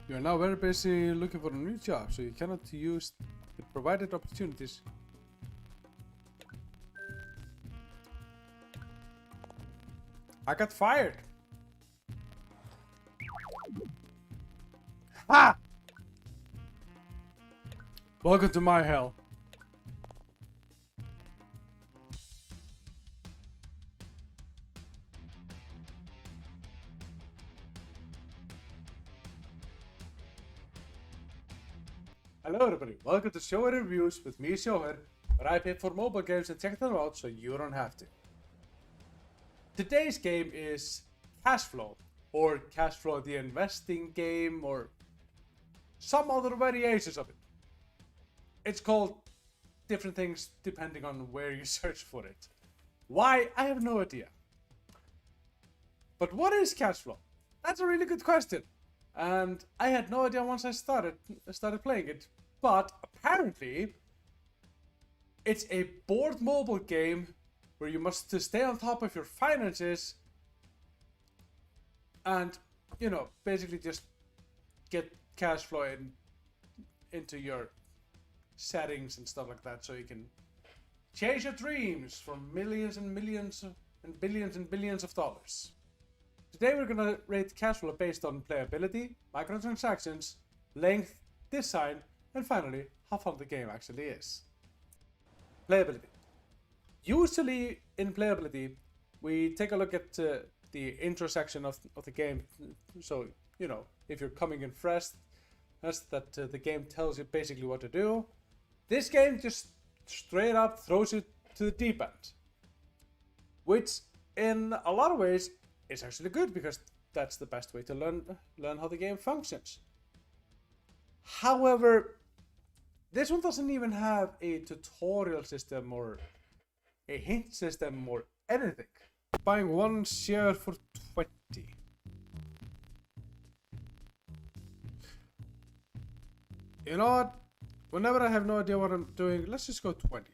You are now very busy looking for a new job, so you cannot use the provided opportunities. I got fired! Ha! Welcome to my hell. Hello everybody, welcome to Sjoher Reviews with me, Sjoher, where I pay for mobile games and check them out so you don't have to. Today's game is CashFlow, or CashFlow the investing game, or some other variations of it. It's called different things depending on where you search for it. Why? I have no idea. But what is CashFlow? That's a really good question. And I had no idea once I started playing it. But apparently, it's a board mobile game where you must stay on top of your finances and, you know, basically just get cash flow into your settings and stuff like that, so you can chase your dreams for millions and millions and billions of dollars. Today we're gonna rate cash flow based on playability, microtransactions, length, design, and finally, how fun the game actually is. Playability. Usually in playability, we take a look at the intro section of the game. So, you know, if you're coming in fresh, that's that the game tells you basically what to do. This game just straight up throws you to the deep end. Which, in a lot of ways, is actually good, because that's the best way to learn how the game functions. However, this one doesn't even have a tutorial system or a hint system or anything. Buying one share for 20. You know what? Whenever I have no idea what I'm doing, let's just go 20.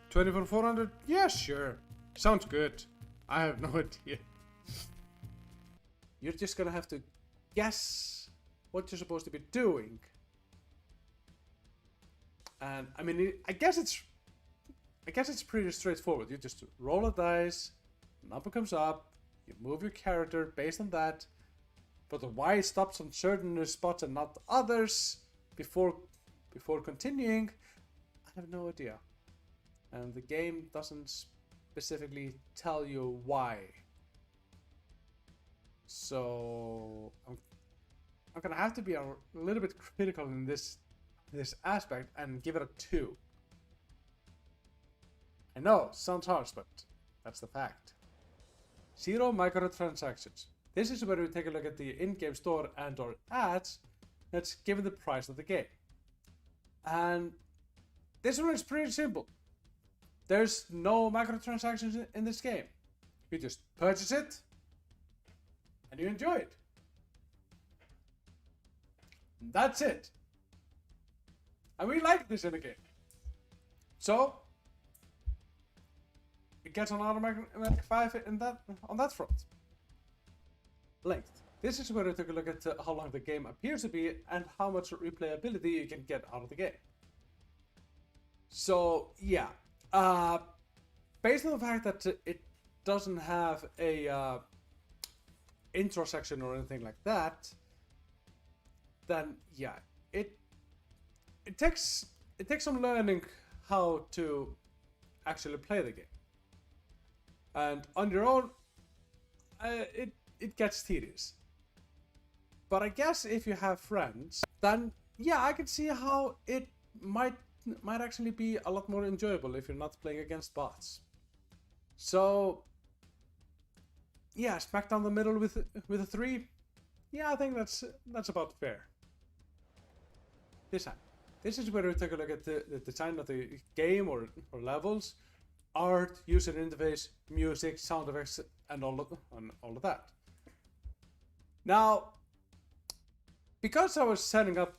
20 for 400? Yeah, sure. Sounds good. I have no idea. You're just gonna have to guess what you're supposed to be doing. And I mean, I guess it's pretty straightforward. You just roll a dice, number comes up, you move your character based on that, but the Y stops on certain spots and not others before continuing. I have no idea. And the game doesn't specifically tell you why. So I'm gonna have to be a little bit critical in this aspect and give it a 2. I know, sounds harsh, but that's the fact. 0 microtransactions. This is where we take a look at the in-game store and or ads that's given the price of the game. And this one is pretty simple. There's no microtransactions in this game. You just purchase it and you enjoy it. That's it. And we like this in the game. So it gets an automatic 5 on that front. Length. This is where I took a look at how long the game appears to be and how much replayability you can get out of the game. So yeah. Based on the fact that it doesn't have a intro section or anything like that, then yeah, it takes some learning how to actually play the game. And on your own, it gets tedious. But I guess if you have friends, then yeah, I can see how it might actually be a lot more enjoyable if you're not playing against bots. So yeah, smack down the middle with a 3. Yeah, I think that's about fair. Design. This is where we take a look at the design of the game or levels, art, user interface, music, sound effects, and all of that. Now, because I was setting up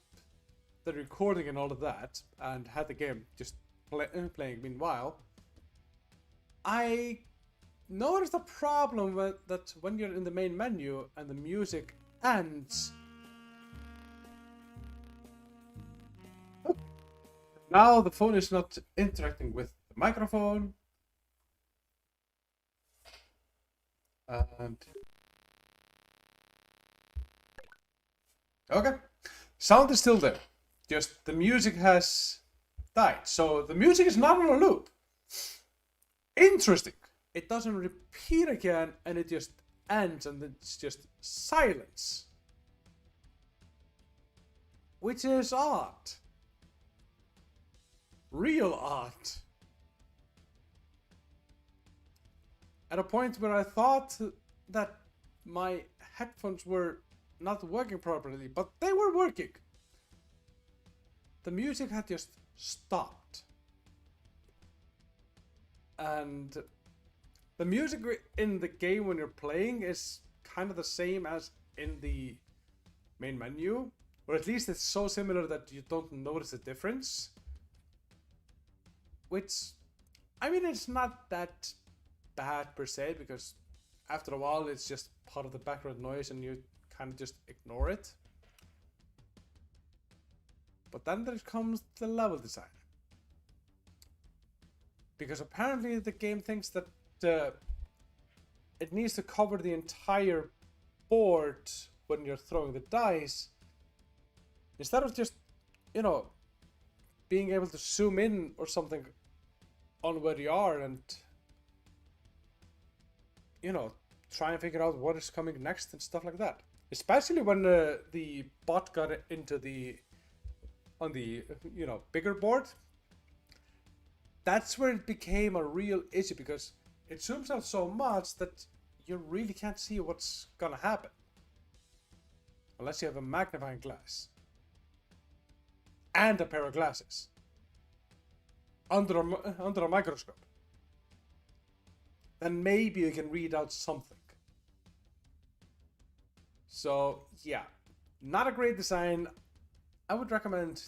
the recording and all of that, and had the game just playing meanwhile, I notice the problem that when you're in the main menu and the music ends, now the phone is not interacting with the microphone. And okay, sound is still there. Just the music has died. So the music is not on a loop. Interesting. It doesn't repeat again and it just ends and it's just silence. Which is odd. Real odd. At a point where I thought that my headphones were not working properly, but they were working. The music had just stopped. And the music in the game when you're playing is kind of the same as in the main menu, or at least it's so similar that you don't notice the difference. Which, I mean, it's not that bad per se, because after a while it's just part of the background noise and you kind of just ignore it. But then there comes the level design. Because apparently the game thinks that it needs to cover the entire board when you're throwing the dice, instead of just, you know, being able to zoom in or something on where you are and, you know, try and figure out what is coming next and stuff like that. Especially when the bot got into on the, you know, bigger board. That's where it became a real issue, because it zooms out so much that you really can't see what's gonna happen. Unless you have a magnifying glass. And a pair of glasses. Under a microscope. Then maybe you can read out something. So, yeah. Not a great design. I would recommend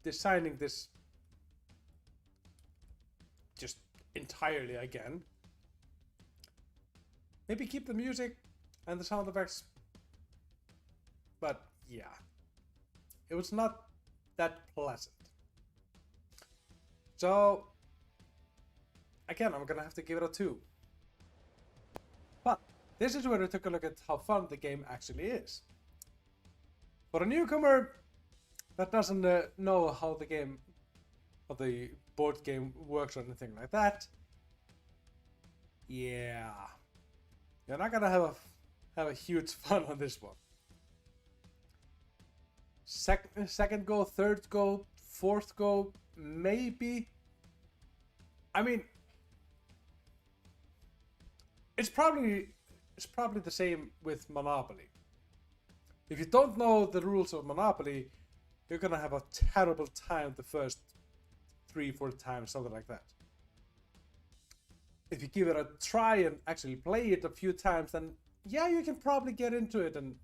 designing this just entirely again. Maybe keep the music and the sound effects. But yeah, it was not that pleasant. So again, I'm gonna have to give it a 2. But this is where we took a look at how fun the game actually is. For a newcomer that doesn't know how the board game works or anything like that, yeah, you're not gonna have a huge fun on this one. Second go, third go, fourth go, maybe. I mean, it's probably the same with Monopoly. If you don't know the rules of Monopoly, you're gonna have a terrible time the first 3-4 times, something like that. If you give it a try and actually play it a few times, then yeah, you can probably get into it and,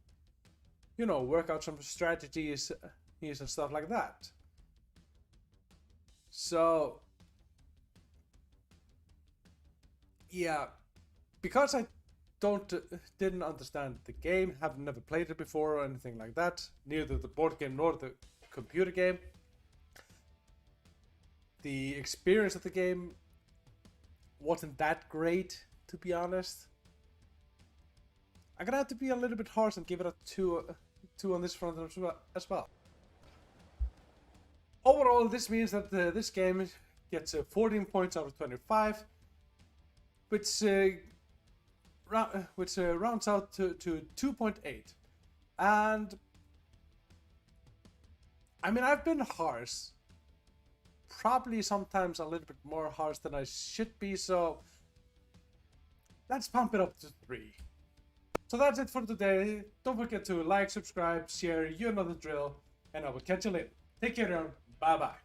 you know, work out some strategies and stuff like that. So yeah, because I didn't understand the game, have never played it before or anything like that, neither the board game nor the computer game, the experience of the game wasn't that great, to be honest. I'm gonna have to be a little bit harsh and give it a 2 on this front as well. Overall, this means that this game gets 14 points out of 25, which rounds out to 2.8. And I mean, I've been harsh, probably sometimes a little bit more harsh than I should be, so let's pump it up to 3. So that's it for today. Don't forget to like, subscribe, share, you know the drill, and I will catch you later. Take care, everyone. Bye bye.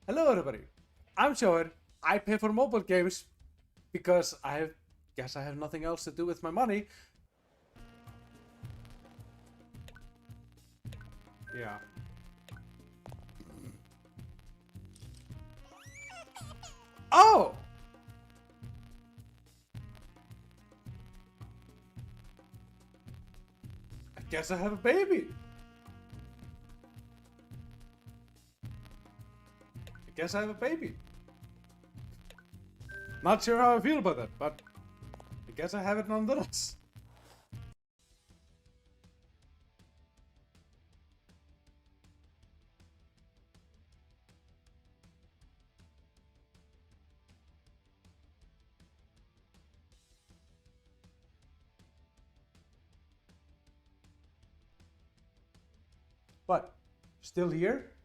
Hello everybody, I'm Sjoher. I pay for mobile games because guess I have nothing else to do with my money. Yeah. Oh! I guess I have a baby. I guess I have a baby. Not sure how I feel about that, but I guess I have it nonetheless. But still here,